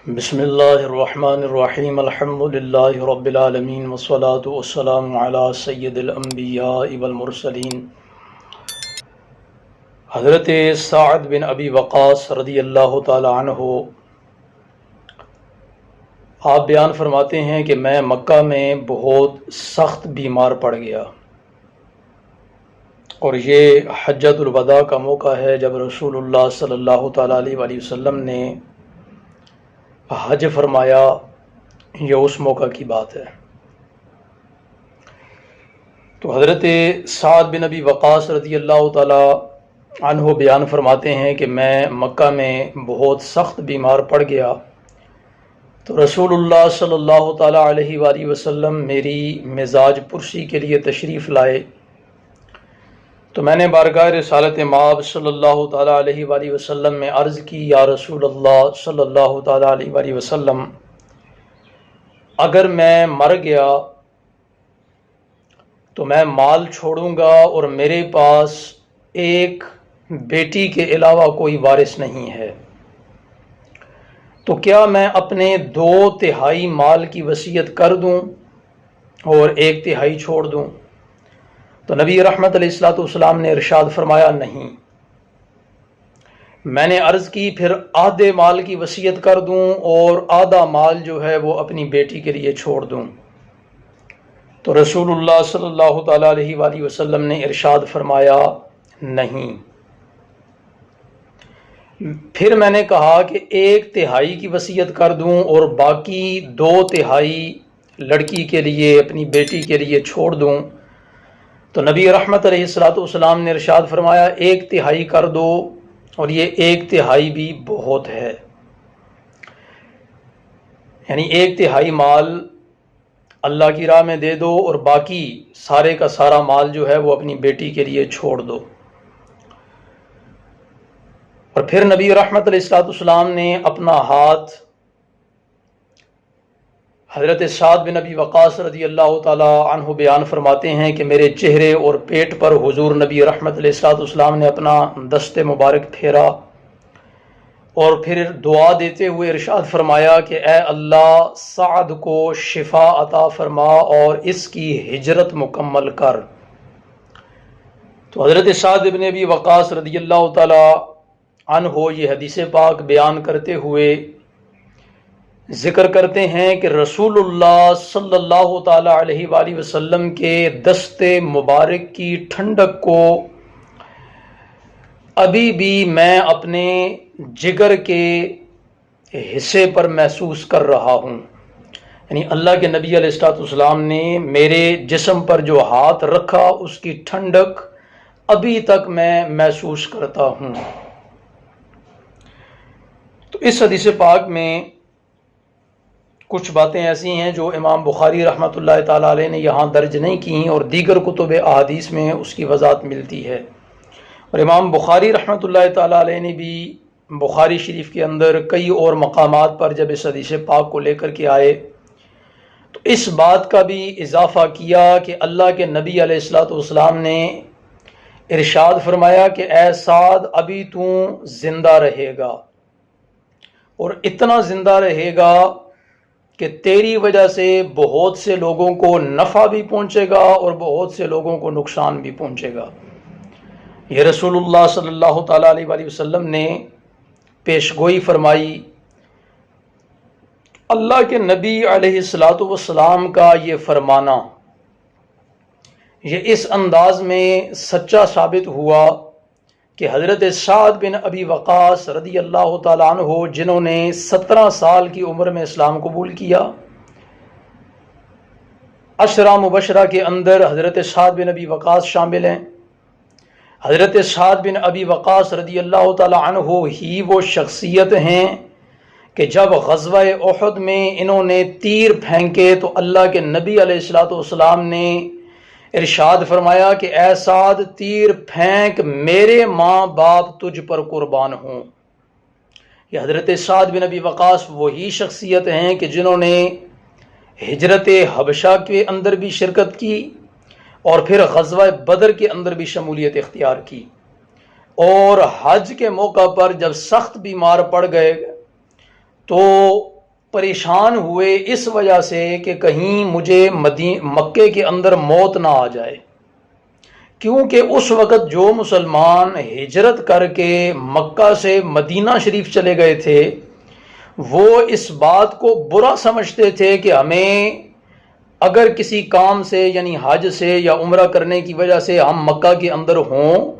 بسم اللہ الرحمن الرحیم الحمد للہ رب العالمین والصلاة والسلام علی سید الانبیاء والمرسلین حضرت سعد بن ابی وقاص رضی اللہ تعالی عنہ آپ بیان فرماتے ہیں کہ میں مکہ میں بہت سخت بیمار پڑ گیا، اور یہ حجۃ الوداع کا موقع ہے جب رسول اللہ صلی اللہ تعالی علیہ وآلہ وسلم نے حج فرمایا۔ یہ اس موقع کی بات ہے۔ تو حضرت سعد بن ابی وقاص رضی اللہ تعالی عنہ بیان فرماتے ہیں کہ میں مکہ میں بہت سخت بیمار پڑ گیا، تو رسول اللہ صلی اللہ تعالی علیہ وآلہ وسلم میری مزاج پرسی کے لیے تشریف لائے، تو میں نے بارگاہ رسالت مآب صلی اللہ تعالی علیہ وآلہ وسلم میں عرض کی، یا رسول اللہ صلی اللہ تعالی علیہ وآلہ وسلم، اگر میں مر گیا تو میں مال چھوڑوں گا اور میرے پاس ایک بیٹی کے علاوہ کوئی وارث نہیں ہے، تو کیا میں اپنے 2/3 مال کی وصیت کر دوں اور 1/3 چھوڑ دوں؟ تو نبی رحمت علیہ الصلوۃ والسلام نے ارشاد فرمایا، نہیں۔ میں نے عرض کی، پھر آدھے مال کی وصیت کر دوں اور آدھا مال جو ہے وہ اپنی بیٹی کے لیے چھوڑ دوں؟ تو رسول اللہ صلی اللہ تعالی علیہ وآلہ وسلم نے ارشاد فرمایا، نہیں۔ پھر میں نے کہا کہ 1/3 کی وصیت کر دوں اور باقی 2/3 لڑکی کے لیے، اپنی بیٹی کے لیے چھوڑ دوں؟ تو نبی رحمت علیہ الصلوۃ والسلام نے ارشاد فرمایا، 1/3 کر دو، اور یہ 1/3 بھی بہت ہے، یعنی 1/3 مال اللہ کی راہ میں دے دو اور باقی سارے کا سارا مال جو ہے وہ اپنی بیٹی کے لیے چھوڑ دو۔ اور پھر نبی رحمت علیہ الصلوۃ والسلام نے اپنا ہاتھ حضرت سعد بن ابی وقاص رضی اللہ تعالی عنہ بیان فرماتے ہیں کہ میرے چہرے اور پیٹ پر حضور نبی رحمت علیہ الصلوۃ والسلام نے اپنا دست مبارک پھیرا، اور پھر دعا دیتے ہوئے ارشاد فرمایا کہ اے اللہ، سعد کو شفا عطا فرما اور اس کی ہجرت مکمل کر۔ تو حضرت سعد بن ابی وقاص رضی اللہ تعالی عنہ یہ حدیث پاک بیان کرتے ہوئے ذکر کرتے ہیں کہ رسول اللہ صلی اللہ تعالی علیہ وآلہ وسلم کے دست مبارک کی ٹھنڈک کو ابھی بھی میں اپنے جگر کے حصے پر محسوس کر رہا ہوں، یعنی اللہ کے نبی علیہ الصلوۃ والسلام نے میرے جسم پر جو ہاتھ رکھا اس کی ٹھنڈک ابھی تک میں محسوس کرتا ہوں۔ تو اس حدیث پاک میں کچھ باتیں ایسی ہیں جو امام بخاری رحمۃ اللہ تعالی علیہ نے یہاں درج نہیں کی، اور دیگر کتب احادیث میں اس کی وضاحت ملتی ہے۔ اور امام بخاری رحمۃ اللہ تعالی علیہ نے بھی بخاری شریف کے اندر کئی اور مقامات پر جب اس حدیث پاک کو لے کر کے آئے تو اس بات کا بھی اضافہ کیا کہ اللہ کے نبی علیہ الصلوۃ والسلام نے ارشاد فرمایا کہ اے سعد، ابھی تو زندہ رہے گا، اور اتنا زندہ رہے گا کہ تیری وجہ سے بہت سے لوگوں کو نفع بھی پہنچے گا اور بہت سے لوگوں کو نقصان بھی پہنچے گا۔ یہ رسول اللہ صلی اللہ تعالی علیہ وآلہ وسلم نے پیشگوئی فرمائی۔ اللہ کے نبی علیہ الصلوۃ والسلام کا یہ فرمانا یہ اس انداز میں سچا ثابت ہوا کہ حضرت سعد بن ابی وقاص رضی اللہ تعالیٰ عنہ، جنہوں نے 17 سال کی عمر میں اسلام قبول کیا، 10 مبشرہ کے اندر حضرت سعد بن ابی وقاص شامل ہیں۔ حضرت سعد بن ابی وقاص رضی اللہ تعالیٰ عنہ ہی وہ شخصیت ہیں کہ جب غزوہ احد میں انہوں نے تیر پھینکے تو اللہ کے نبی علیہ الصلوۃ والسلام نے ارشاد فرمایا کہ اے سعد، تیر پھینک، میرے ماں باپ تجھ پر قربان ہوں۔ یہ حضرت سعد بن ابی وقاص وہی شخصیت ہیں کہ جنہوں نے ہجرت حبشہ کے اندر بھی شرکت کی اور پھر غزوہ بدر کے اندر بھی شمولیت اختیار کی، اور حج کے موقع پر جب سخت بیمار پڑ گئے تو پریشان ہوئے اس وجہ سے کہ کہیں مجھے مکے کے اندر موت نہ آ جائے، کیونکہ اس وقت جو مسلمان ہجرت کر کے مکہ سے مدینہ شریف چلے گئے تھے وہ اس بات کو برا سمجھتے تھے کہ ہمیں اگر کسی کام سے یعنی حج سے یا عمرہ کرنے کی وجہ سے ہم مکہ کے اندر ہوں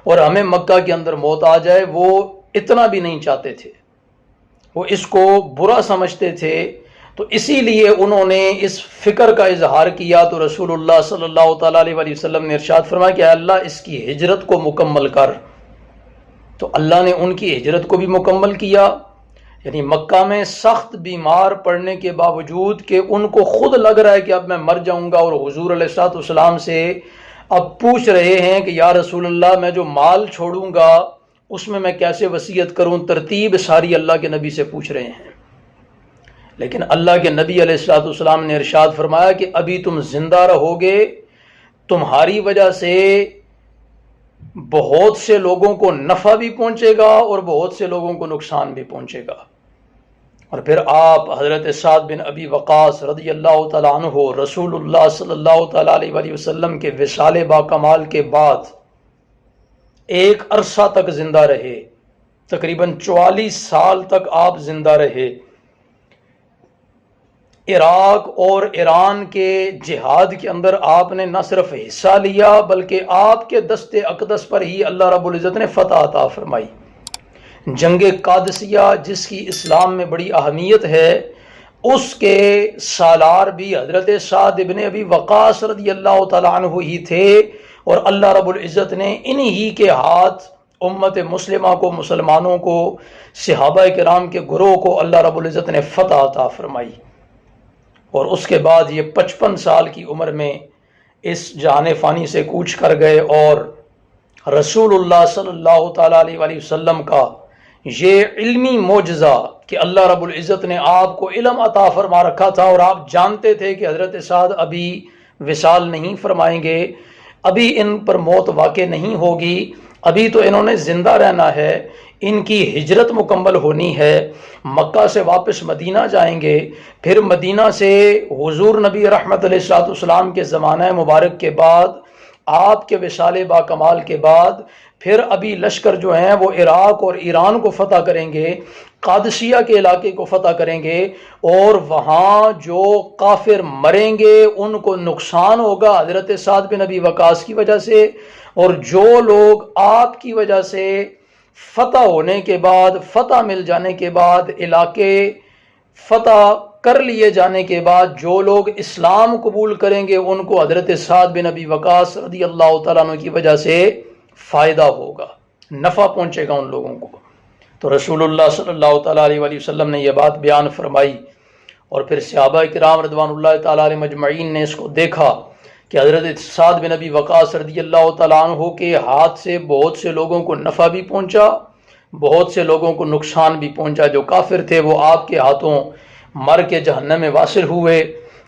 اور ہمیں مکہ کے اندر موت آ جائے، وہ اتنا بھی نہیں چاہتے تھے، وہ اس کو برا سمجھتے تھے۔ تو اسی لیے انہوں نے اس فکر کا اظہار کیا، تو رسول اللہ صلی اللہ تعالیٰ علیہ وسلم نے ارشاد فرمایا کہ اللہ اس کی ہجرت کو مکمل کر۔ تو اللہ نے ان کی ہجرت کو بھی مکمل کیا، یعنی مکہ میں سخت بیمار پڑنے کے باوجود کہ ان کو خود لگ رہا ہے کہ اب میں مر جاؤں گا، اور حضور علیہ الصلوۃ والسلام سے اب پوچھ رہے ہیں کہ یا رسول اللہ میں جو مال چھوڑوں گا اس میں کیسے وصیت کروں، ترتیب ساری اللہ کے نبی سے پوچھ رہے ہیں۔ لیکن اللہ کے نبی علیہ الصلوۃ والسلام نے ارشاد فرمایا کہ ابھی تم زندہ رہو گے، تمہاری وجہ سے بہت سے لوگوں کو نفع بھی پہنچے گا اور بہت سے لوگوں کو نقصان بھی پہنچے گا۔ اور پھر آپ حضرت سعد بن ابی وقاص رضی اللہ تعالیٰ عنہ رسول اللہ صلی اللہ تعالیٰ علیہ وسلم کے وصال با کمال کے بعد ایک عرصہ تک زندہ رہے، تقریباً 44 سال تک آپ زندہ رہے۔ عراق اور ایران کے جہاد کے اندر آپ نے نہ صرف حصہ لیا بلکہ آپ کے دست اقدس پر ہی اللہ رب العزت نے فتح عطا فرمائی۔ جنگ قادسیہ جس کی اسلام میں بڑی اہمیت ہے، اس کے سالار بھی حضرت سعد بن ابی وقاص رضی اللہ تعالیٰ عنہ ہی تھے، اور اللہ رب العزت نے انہی کے ہاتھ امت مسلمہ کو، مسلمانوں کو، صحابہ کرام کے گروہ کو اللہ رب العزت نے فتح عطا فرمائی۔ اور اس کے بعد یہ 55 سال کی عمر میں اس جہان فانی سے کوچ کر گئے، اور رسول اللہ صلی اللہ تعالیٰ علیہ وسلم کا یہ علمی معجزہ کہ اللہ رب العزت نے آپ کو علم عطا فرما رکھا تھا، اور آپ جانتے تھے کہ حضرت سعد ابھی وصال نہیں فرمائیں گے، ابھی ان پر موت واقع نہیں ہوگی، ابھی تو انہوں نے زندہ رہنا ہے، ان کی ہجرت مکمل ہونی ہے، مکہ سے واپس مدینہ جائیں گے، پھر مدینہ سے حضور نبی رحمت علیہ الصلوۃ والسلام کے زمانہ مبارک کے بعد، آپ کے وصال با کمال کے بعد پھر ابھی لشکر جو ہیں وہ عراق اور ایران کو فتح کریں گے، قادسیہ کے علاقے کو فتح کریں گے، اور وہاں جو کافر مریں گے ان کو نقصان ہوگا حضرت سعد بن ابی وقاص کی وجہ سے، اور جو لوگ آپ کی وجہ سے فتح ہونے کے بعد، فتح مل جانے کے بعد، علاقے فتح کر لیے جانے کے بعد جو لوگ اسلام قبول کریں گے ان کو حضرت سعد بن ابی وقاص رضی اللہ تعالیٰ عنہ کی وجہ سے فائدہ ہوگا، نفع پہنچے گا ان لوگوں کو۔ تو رسول اللہ صلی اللہ تعالیٰ علیہ وسلم نے یہ بات بیان فرمائی، اور پھر صحابہ کرام رضوان اللہ تعالیٰ علیہ مجمعین نے اس کو دیکھا کہ حضرت سعد بن ابی وقاص رضی اللہ تعالیٰ عنہ کے ہاتھ سے بہت سے لوگوں کو نفع بھی پہنچا، بہت سے لوگوں کو نقصان بھی پہنچا۔ جو کافر تھے وہ آپ کے ہاتھوں مر کے جہنم میں واصل ہوئے،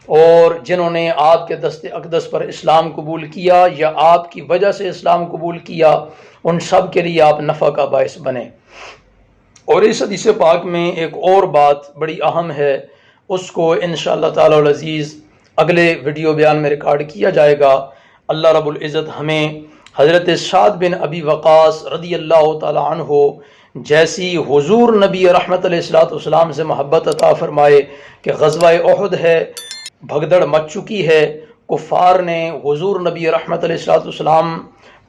اور جنہوں نے آپ کے دست اقدس پر اسلام قبول کیا یا آپ کی وجہ سے اسلام قبول کیا، ان سب کے لیے آپ نفع کا باعث بنے۔ اور اس حدیث پاک میں ایک اور بات بڑی اہم ہے، اس کو انشاءاللہ تعالی العزیز اگلے ویڈیو بیان میں ریکارڈ کیا جائے گا۔ اللہ رب العزت ہمیں حضرت سعد بن ابی وقاص رضی اللہ تعالی عنہ جیسی حضور نبی رحمت علیہ الصلوۃ والسلام سے محبت عطا فرمائے کہ غزوہ احد ہے، بھگدڑ مچ چکی ہے، کفار نے حضور نبی رحمت علیہ الصلوۃ والسلام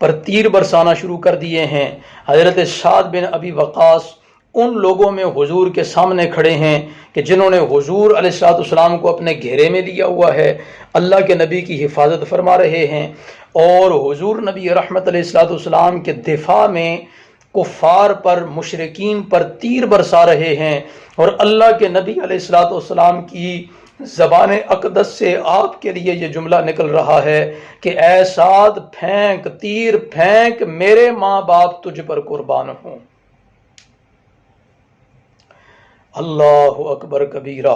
پر تیر برسانا شروع کر دیے ہیں۔ حضرت سعد بن ابی وقاص ان لوگوں میں حضور کے سامنے کھڑے ہیں کہ جنہوں نے حضور علیہ الصلوۃ والسلام کو اپنے گھیرے میں لیا ہوا ہے، اللہ کے نبی کی حفاظت فرما رہے ہیں، اور حضور نبی رحمت علیہ الصلوۃ والسلام کے دفاع میں کفار پر، مشرکین پر تیر برسا رہے ہیں، اور اللہ کے نبی علیہ الصلوۃ والسلام کی زبان اقدس سے آپ کے لیے یہ جملہ نکل رہا ہے کہ اے سعد پھینک، تیر پھینک، میرے ماں باپ تجھ پر قربان ہوں۔ اللہ اکبر کبیرہ۔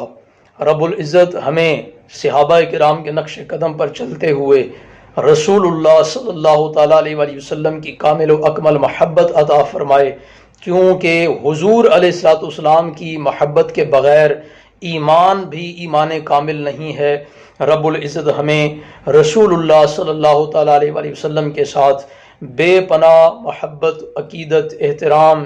رب العزت ہمیں صحابہ کرام کے نقش قدم پر چلتے ہوئے رسول اللہ صلی اللہ تعالیٰ علیہ وسلم کی کامل و اکمل محبت عطا فرمائے، کیونکہ حضور علیہ الصلوۃ والسلام کی محبت کے بغیر ایمان بھی ایمان کامل نہیں ہے۔ رب العزت ہمیں رسول اللہ صلی اللہ تعالیٰ علیہ وآلہ وسلم کے ساتھ بے پناہ محبت، عقیدت، احترام،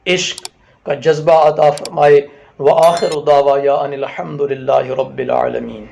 عشق کا جذبہ عطا فرمائے۔ وآخر دعوایا ان الحمد للہ رب العالمین۔